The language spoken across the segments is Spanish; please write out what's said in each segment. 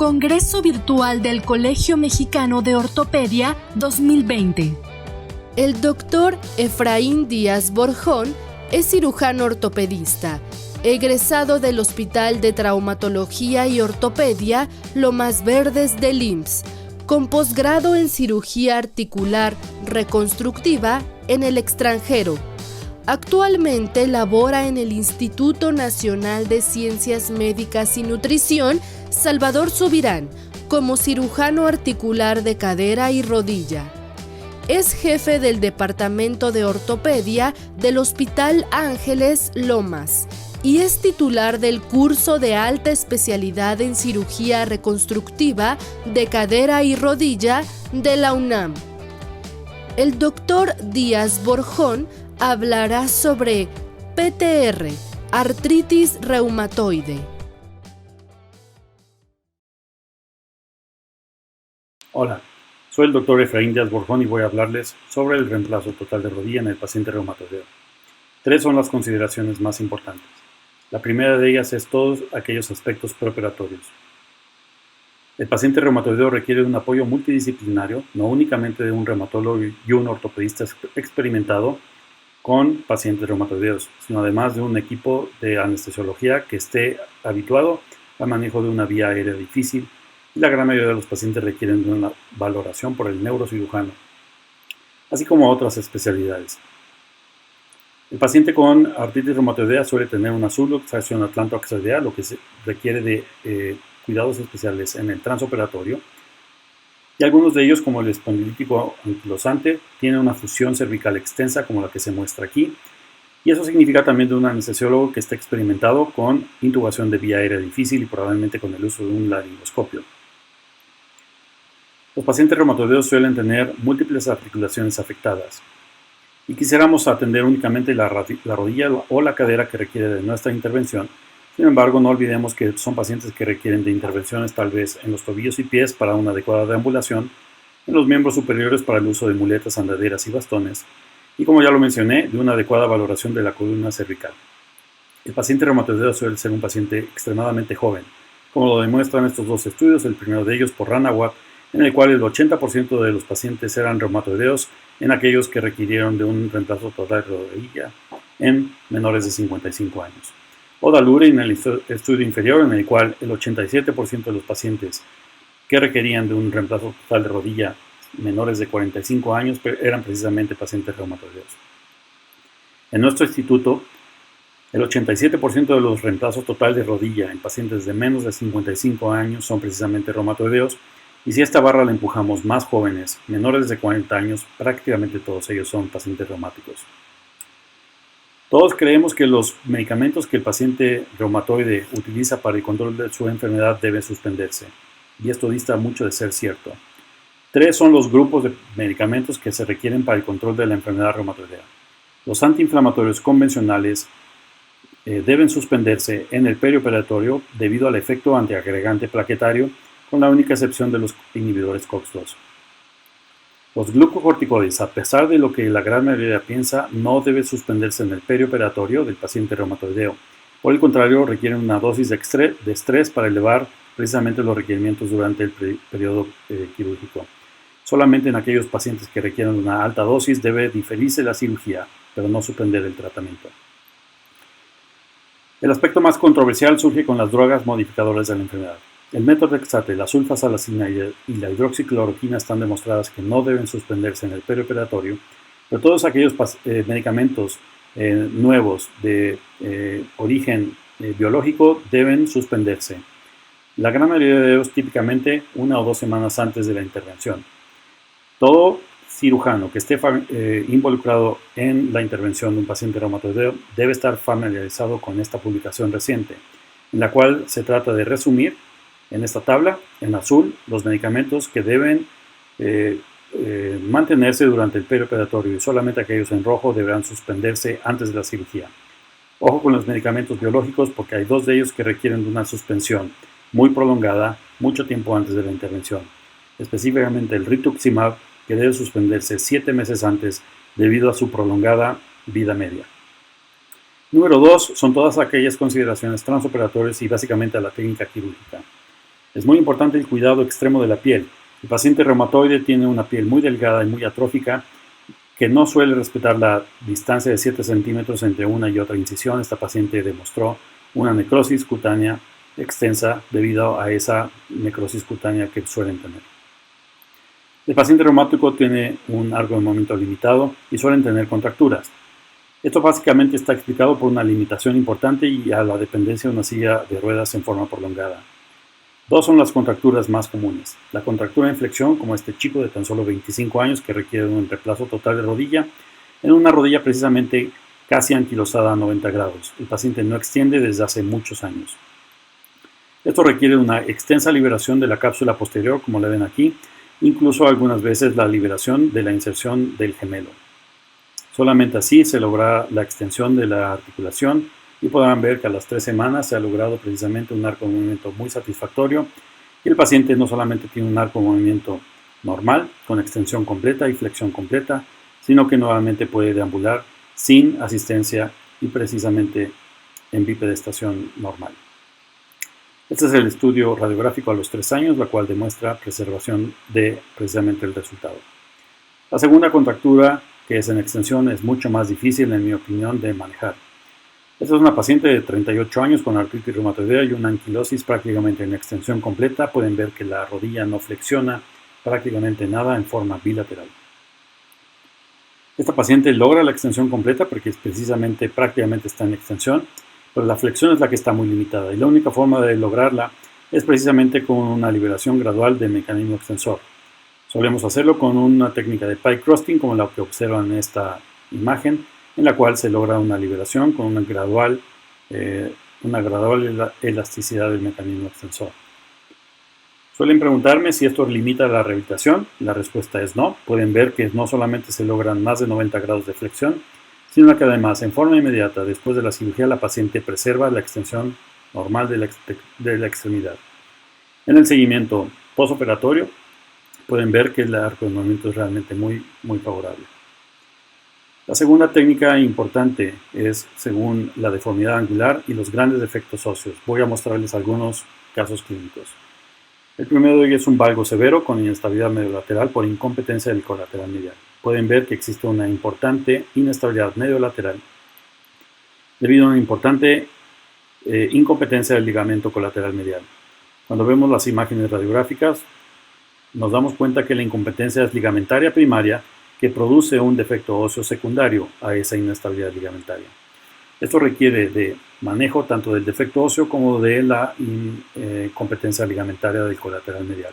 Congreso Virtual del Colegio Mexicano de Ortopedia 2020. El doctor Efraín Díaz Borjón es cirujano ortopedista, egresado del Hospital de Traumatología y Ortopedia Lomas Verdes del IMSS, con posgrado en cirugía articular reconstructiva en el extranjero. Actualmente labora en el Instituto Nacional de Ciencias Médicas y Nutrición Salvador Subirán como cirujano articular de cadera y rodilla. Es jefe del Departamento de Ortopedia del Hospital Ángeles Lomas y es titular del curso de alta especialidad en cirugía reconstructiva de cadera y rodilla de la UNAM. El doctor Díaz Borjón hablará sobre PTR, artritis reumatoide. Hola, soy el doctor Efraín Díaz Borjón y voy a hablarles sobre el reemplazo total de rodilla en el paciente reumatoideo. 3 son las consideraciones más importantes. La primera de ellas es todos aquellos aspectos preoperatorios. El paciente reumatoideo requiere un apoyo multidisciplinario, no únicamente de un reumatólogo y un ortopedista experimentado con pacientes reumatoideos, sino además de un equipo de anestesiología que esté habituado al manejo de una vía aérea difícil, y la gran mayoría de los pacientes requieren de una valoración por el neurocirujano, así como otras especialidades. El paciente con artritis reumatoidea suele tener una subluxación atlantoaxial, lo que se requiere de cuidados especiales en el transoperatorio, y algunos de ellos, como el espondilítico anquilosante, tienen una fusión cervical extensa como la que se muestra aquí, y eso significa también de un anestesiólogo que esté experimentado con intubación de vía aérea difícil y probablemente con el uso de un laringoscopio. Los pacientes reumatoideos suelen tener múltiples articulaciones afectadas y quisiéramos atender únicamente la rodilla o la cadera que requiere de nuestra intervención. Sin embargo, no olvidemos que son pacientes que requieren de intervenciones tal vez en los tobillos y pies para una adecuada deambulación, en los miembros superiores para el uso de muletas, andaderas y bastones, y como ya lo mencioné, de una adecuada valoración de la columna cervical. El paciente reumatoideo suele ser un paciente extremadamente joven, como lo demuestran estos 2 estudios, el primero de ellos por Ranawat, en el cual el 80% de los pacientes eran reumatoideos en aquellos que requirieron de un reemplazo total de rodilla en menores de 55 años. Odaluri en el estudio inferior, en el cual el 87% de los pacientes que requerían de un reemplazo total de rodilla menores de 45 años eran precisamente pacientes reumatoideos. En nuestro instituto, el 87% de los reemplazos total de rodilla en pacientes de menos de 55 años son precisamente reumatoideos, y si esta barra la empujamos más jóvenes, menores de 40 años, prácticamente todos ellos son pacientes reumáticos. Todos creemos que los medicamentos que el paciente reumatoide utiliza para el control de su enfermedad deben suspenderse, y esto dista mucho de ser cierto. 3 son los grupos de medicamentos que se requieren para el control de la enfermedad reumatoidea. Los antiinflamatorios convencionales deben suspenderse en el perioperatorio debido al efecto antiagregante plaquetario, con la única excepción de los inhibidores COX-2. Los glucocorticoides, a pesar de lo que la gran mayoría piensa, no deben suspenderse en el perioperatorio del paciente reumatoideo. Por el contrario, requieren una dosis de estrés para elevar precisamente los requerimientos durante el periodo quirúrgico. Solamente en aquellos pacientes que requieren una alta dosis debe diferirse la cirugía, pero no suspender el tratamiento. El aspecto más controversial surge con las drogas modificadoras de la enfermedad. El metotrexate, la sulfasalacina y la hidroxicloroquina están demostradas que no deben suspenderse en el perioperatorio, pero todos aquellos medicamentos nuevos de origen biológico deben suspenderse. La gran mayoría de ellos típicamente 1 o 2 semanas antes de la intervención. Todo cirujano que esté involucrado en la intervención de un paciente reumatoideo debe estar familiarizado con esta publicación reciente, en la cual se trata de resumir en esta tabla, en azul, los medicamentos que deben mantenerse durante el perioperatorio y solamente aquellos en rojo deberán suspenderse antes de la cirugía. Ojo con los medicamentos biológicos porque hay 2 de ellos que requieren de una suspensión muy prolongada mucho tiempo antes de la intervención. Específicamente el rituximab, que debe suspenderse 7 meses antes debido a su prolongada vida media. Número 2 son todas aquellas consideraciones transoperatorias y básicamente a la técnica quirúrgica. Es muy importante el cuidado extremo de la piel. El paciente reumatoide tiene una piel muy delgada y muy atrófica que no suele respetar la distancia de 7 centímetros entre una y otra incisión. Esta paciente demostró una necrosis cutánea extensa debido a esa necrosis cutánea que suelen tener. El paciente reumático tiene un arco de movimiento limitado y suelen tener contracturas. Esto básicamente está explicado por una limitación importante y a la dependencia de una silla de ruedas en forma prolongada. Dos son las contracturas más comunes. La contractura en flexión, como este chico de tan solo 25 años que requiere un reemplazo total de rodilla, en una rodilla precisamente casi anquilosada a 90 grados. El paciente no extiende desde hace muchos años. Esto requiere una extensa liberación de la cápsula posterior, como la ven aquí, incluso algunas veces la liberación de la inserción del gemelo. Solamente así se logra la extensión de la articulación y podrán ver que a las 3 semanas se ha logrado precisamente un arco de movimiento muy satisfactorio y el paciente no solamente tiene un arco de movimiento normal, con extensión completa y flexión completa, sino que nuevamente puede deambular sin asistencia y precisamente en bipedestación normal. Este es el estudio radiográfico a los 3 años, la cual demuestra preservación de precisamente el resultado. La segunda contractura, que es en extensión, es mucho más difícil, en mi opinión, de manejar. Esta es una paciente de 38 años con artritis reumatoidea y una anquilosis prácticamente en extensión completa. Pueden ver que la rodilla no flexiona prácticamente nada en forma bilateral. Esta paciente logra la extensión completa porque precisamente prácticamente está en extensión, pero la flexión es la que está muy limitada y la única forma de lograrla es precisamente con una liberación gradual del mecanismo extensor. Solemos hacerlo con una técnica de pie crusting como la que observan en esta imagen, en la cual se logra una liberación con una gradual elasticidad del mecanismo extensor. Suelen preguntarme si esto limita la rehabilitación. La respuesta es no. Pueden ver que no solamente se logran más de 90 grados de flexión, sino que además en forma inmediata después de la cirugía la paciente preserva la extensión normal de la extremidad. En el seguimiento postoperatorio pueden ver que el arco de movimiento es realmente muy favorable. La segunda técnica importante es según la deformidad angular y los grandes defectos óseos. Voy a mostrarles algunos casos clínicos. El primero de ellos es un valgo severo con inestabilidad mediolateral por incompetencia del colateral medial. Pueden ver que existe una importante inestabilidad mediolateral debido a una importante incompetencia del ligamento colateral medial. Cuando vemos las imágenes radiográficas, nos damos cuenta que la incompetencia es ligamentaria primaria que produce un defecto óseo secundario a esa inestabilidad ligamentaria. Esto requiere de manejo tanto del defecto óseo como de la incompetencia ligamentaria del colateral medial.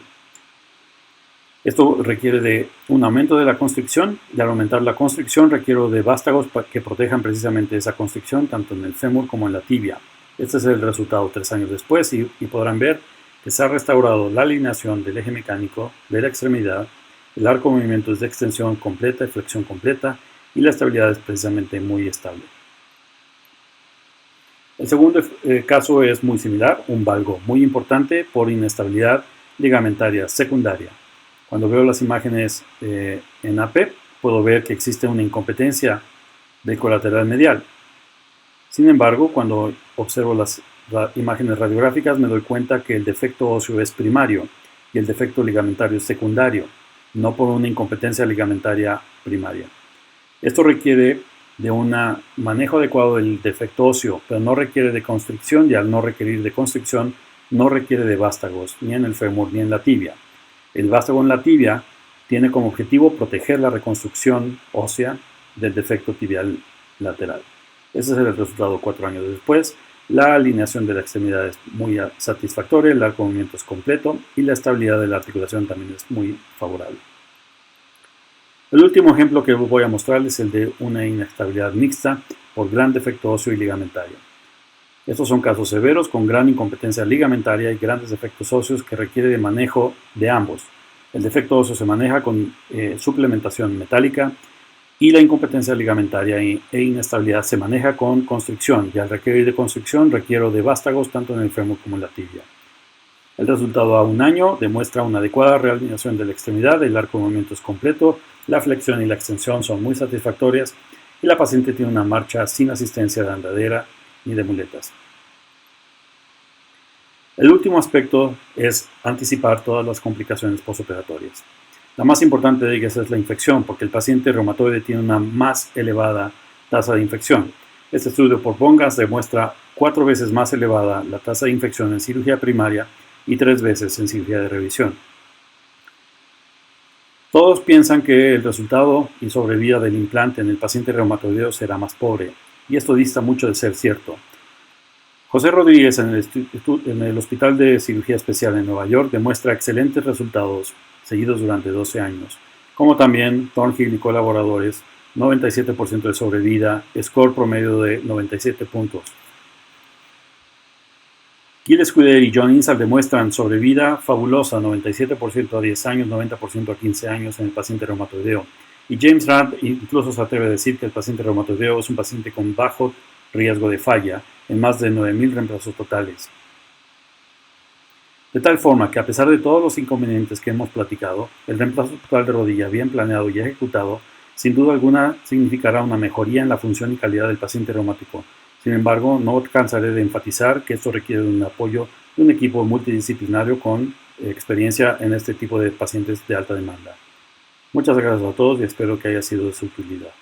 Esto requiere de un aumento de la constricción y al aumentar la constricción requiero de vástagos que protejan precisamente esa constricción tanto en el fémur como en la tibia. Este es el resultado 3 años después y podrán ver que se ha restaurado la alineación del eje mecánico de la extremidad. El arco de movimiento es de extensión completa y flexión completa y la estabilidad es precisamente muy estable. El segundo caso es muy similar, un valgo muy importante por inestabilidad ligamentaria secundaria. Cuando veo las imágenes en AP, puedo ver que existe una incompetencia del colateral medial. Sin embargo, cuando observo las imágenes radiográficas me doy cuenta que el defecto óseo es primario y el defecto ligamentario es secundario, no por una incompetencia ligamentaria primaria. Esto requiere de un manejo adecuado del defecto óseo, pero no requiere de constricción y al no requerir de constricción no requiere de vástagos ni en el fémur ni en la tibia. El vástago en la tibia tiene como objetivo proteger la reconstrucción ósea del defecto tibial lateral. Ese es el resultado 4 años después. La alineación de la extremidad es muy satisfactoria, el arco de movimiento es completo y la estabilidad de la articulación también es muy favorable. El último ejemplo que voy a mostrarles es el de una inestabilidad mixta por gran defecto óseo y ligamentario. Estos son casos severos con gran incompetencia ligamentaria y grandes defectos óseos que requiere de manejo de ambos. El defecto óseo se maneja con suplementación metálica y la incompetencia ligamentaria e inestabilidad se maneja con constricción y al requerir de constricción requiero de vástagos tanto en el fémur como en la tibia. El resultado a 1 año demuestra una adecuada realineación de la extremidad, el arco de movimiento es completo, la flexión y la extensión son muy satisfactorias y la paciente tiene una marcha sin asistencia de andadera ni de muletas. El último aspecto es anticipar todas las complicaciones postoperatorias. La más importante de ellas es la infección, porque el paciente reumatoide tiene una más elevada tasa de infección. Este estudio por Bongas demuestra 4 veces más elevada la tasa de infección en cirugía primaria y 3 veces en cirugía de revisión. Todos piensan que el resultado y sobrevida del implante en el paciente reumatoideo será más pobre, y esto dista mucho de ser cierto. José Rodríguez en el Hospital de Cirugía Especial en Nueva York demuestra excelentes resultados seguidos durante 12 años, como también Thornhill y colaboradores, 97% de sobrevida, score promedio de 97 puntos. Gil Scudder y John Insall demuestran sobrevida fabulosa, 97% a 10 años, 90% a 15 años en el paciente reumatoideo. Y James Radd incluso se atreve a decir que el paciente reumatoideo es un paciente con bajo riesgo de falla en más de 9.000 reemplazos totales. De tal forma que a pesar de todos los inconvenientes que hemos platicado, el reemplazo total de rodilla bien planeado y ejecutado sin duda alguna significará una mejoría en la función y calidad del paciente reumático. Sin embargo, no cansaré de enfatizar que esto requiere de un apoyo de un equipo multidisciplinario con experiencia en este tipo de pacientes de alta demanda. Muchas gracias a todos y espero que haya sido de su utilidad.